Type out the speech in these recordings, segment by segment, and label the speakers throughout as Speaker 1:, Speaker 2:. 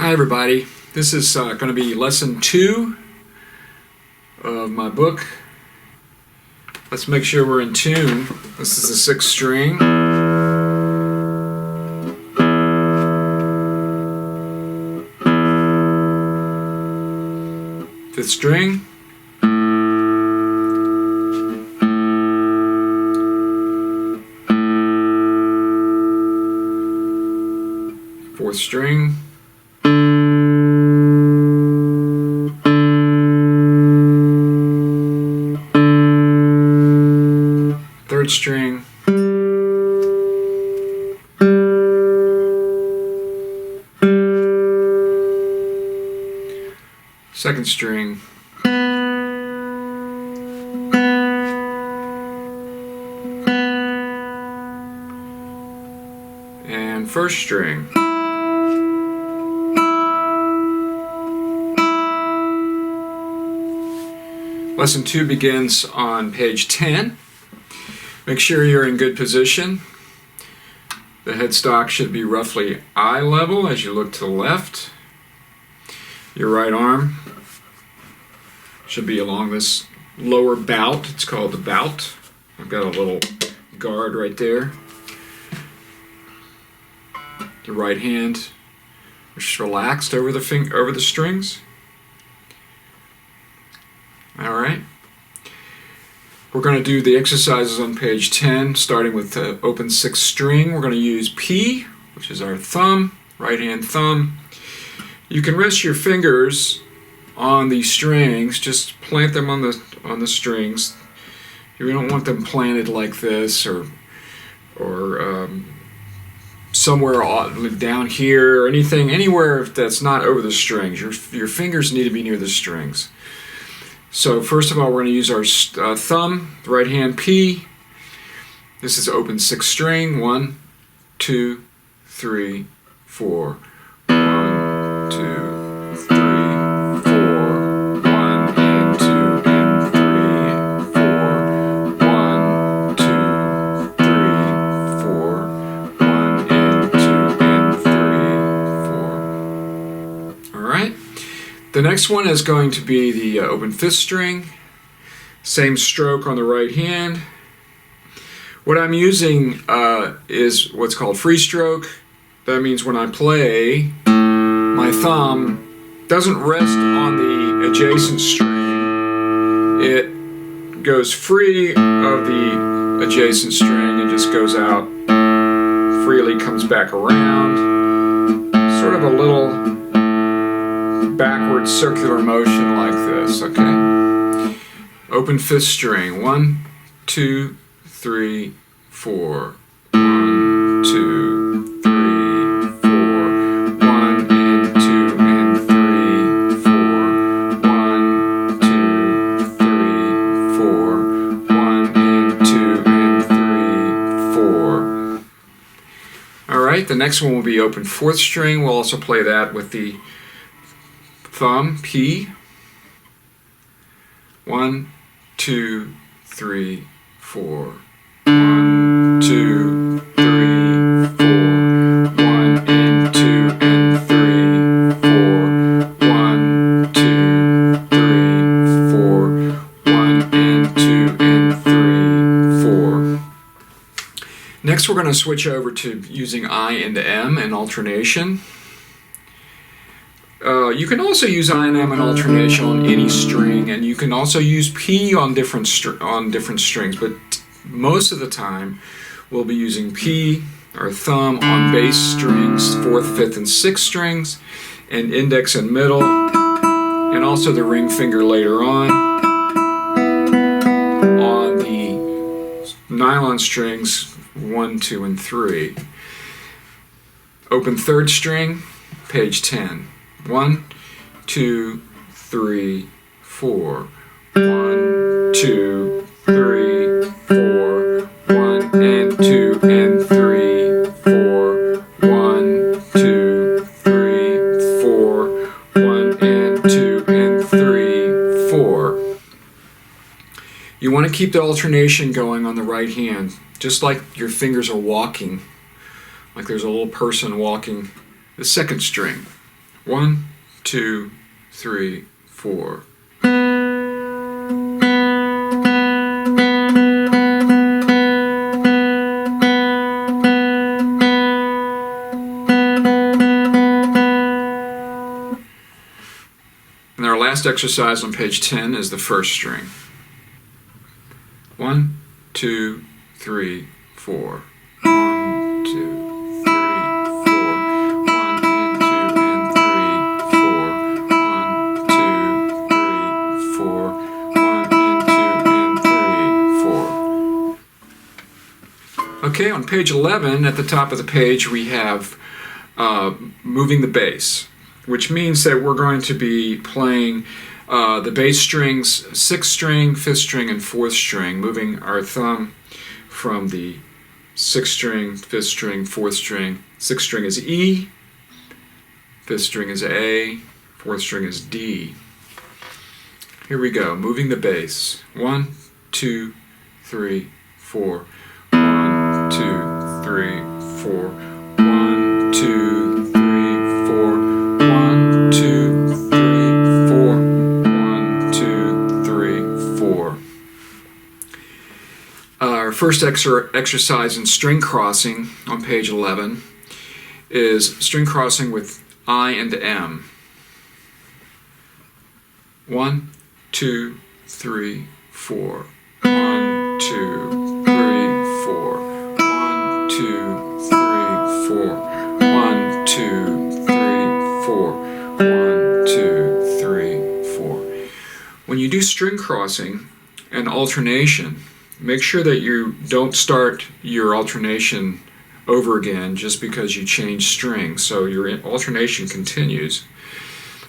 Speaker 1: Hi everybody, this is going to be lesson 2 of my book. Let's make sure we're in tune. This is the 6th string. 5th string. 4th string. 3rd string. 2nd string. And 1st string. Lesson 2 begins on page 10. Make sure you're in good position. The headstock should be roughly eye level as you look to the left. Your right arm should be along this lower bout. It's called the bout. I've got a little guard right there. Your right hand is just relaxed over the strings. All right. We're going to do the exercises on page 10, starting with the open 6th string. We're going to use P, which is our thumb, right hand thumb. You can rest your fingers on these strings. Just plant them on the strings. You don't want them planted like this or somewhere down here or anywhere that's not over the strings. Your fingers need to be near the strings. So first of all, we're going to use our thumb, right hand P. This is open 6th string. 1, 2, 3, 4. 1, 2, 3, 4. 1 and 2 and 3, 4. 1, 2, 3, 4. 1 and 2 and 3, 4. All right. The next one is going to be the open 5th string. Same stroke on the right hand. What I'm using is what's called free stroke. That means when I play, my thumb doesn't rest on the adjacent string. It goes free of the adjacent string and just goes out freely, comes back around. Sort of a little backward circular motion like this, okay? Open 5th string. 1, 2, 3, 4. 1, 2, 3, 4. 1 and 2 and 3, 4. 1, 2, 3, 4. 1 and 2 and 3, 4. All right, the next one will be open 4th string. We'll also play that with the thumb, P. 1, 2, 3, 4. 1, 2, 3, 4. 1 and 2 and 3, 4. 1, 2, 3, 4. 1 and 2 and 3, 4. Next, we're going to switch over to using I and M and alternation. You can also use I and M and alternation on any string, and you can also use P on different strings, but most of the time we'll be using P, our thumb, on bass strings, 4th, 5th, and 6th strings, and index and middle, and also the ring finger later on the nylon strings 1, 2, and 3. Open 3rd string, page 10. 1, 2, 3, 4. 1, 2, 3, 4. 1 and 2 and 3, 4. 1, 2, 3, 4. 1 and 2 and 3, 4. You want to keep the alternation going on the right hand, just like your fingers are walking, like there's a little person walking the 2nd string. 1, 2, 3, 4. And our last exercise on page 10 is the first string. 1, 2, 3, 4. 1, 2, 3, 4. 1 and 2 and 3, 4. 1, 2, 3, 4. 1 and 2 and 3, 4. Okay, on page 11, at the top of the page, we have moving the bass, which means that we're going to be playing the bass strings, 6th string, 5th string, and 4th string, moving our thumb from the 6th string, 5th string, 4th string. 6th string is E, 5th string is A, 4th string is D. Here we go, moving the bass. 1, 2, 3, 4. 1, 2, 3, 4. 1, 2, 3, 4. 1, 2, 3, 4. 1, 2, 3, 4. Our first exercise in string crossing on page 11 is string crossing with I and M. 1, 2, 3, 4. 1, 2, 3, 4. 1, 2, 3, 4. 1, 2, 3, 4. 1, 2, 3, 4. When you do string crossing and alternation, make sure that you don't start your alternation over again just because you change strings. So your alternation continues.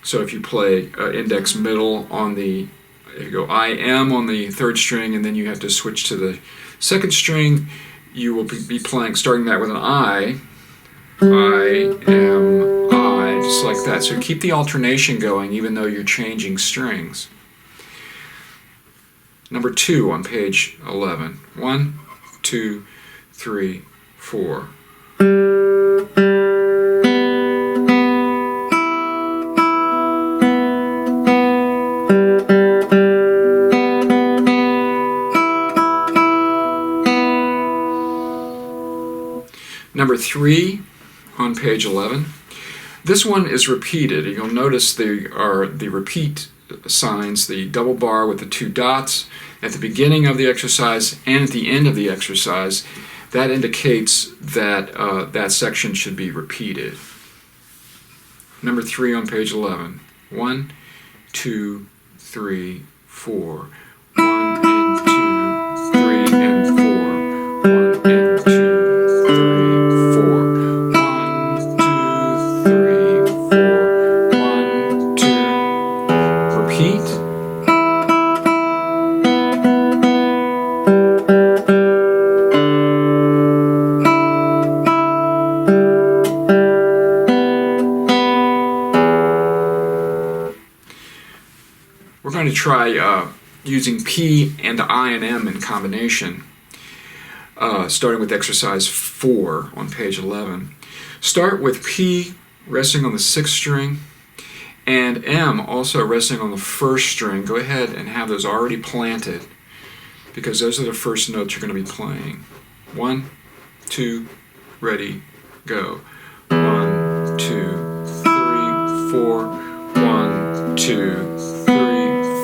Speaker 1: So if you play index middle on the, if you go I am on the 3rd string and then you have to switch to the 2nd string, you will be playing, starting that with an I am, I, just like that. So keep the alternation going even though you're changing strings. Number 2 on page 11. 1, 2, 3, 4. Number 3 on page 11. This one is repeated. You'll notice there are the repeat signs, the double bar with the 2 dots at the beginning of the exercise and at the end of the exercise. That indicates that that section should be repeated. Number 3 on page 11. 1, 2, 3, 4. 1 and 2, 3 and 4. 1 and 2, 3, 4. 1, 2, 3, 4. 1, 2. Repeat. We're going to try using P and I and M in combination, starting with exercise 4 on page 11. Start with P resting on the 6th string and M also resting on the 1st string. Go ahead and have those already planted because those are the first notes you're going to be playing. 1, 2, ready, go. 1, 2, 3, 4. 1, 2,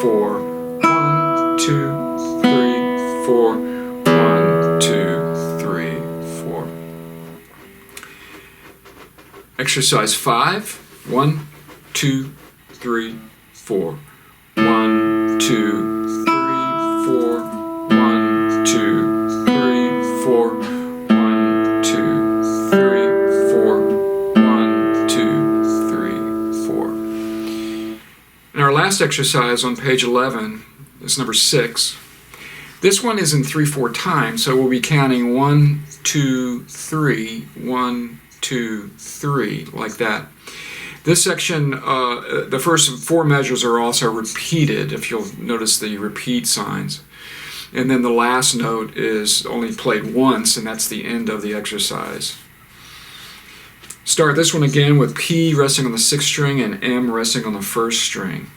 Speaker 1: 4. 1, 2, 3, 4. 1, 2, 3, 4. Exercise 5. 1, 2, 3, 4. 1, 2, 3, 4. 1, 2, 3, 4. 1, 2, 3, 4. 1, 2, 3, 4. And our last exercise on page 11 is number 6. This one is in 3/4 time, so we'll be counting 1, 2, 3, 1, 2, 3, like that. This section, the first 4 measures are also repeated, if you'll notice the repeat signs. And then the last note is only played once, and that's the end of the exercise. Start this one again with P resting on the 6th string and M resting on the 1st string.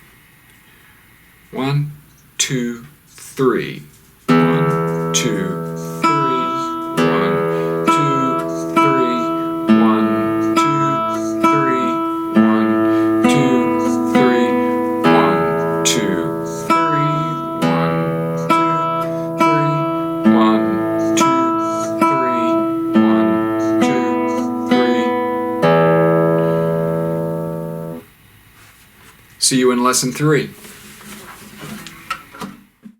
Speaker 1: 1, 2, 3. 1, 2, 3. 1, 2, 3. 1, 2, 3. 1, 2, 3. 1, 2, 3. 1, 2, 3. 1, 2, 3. See you in lesson 3.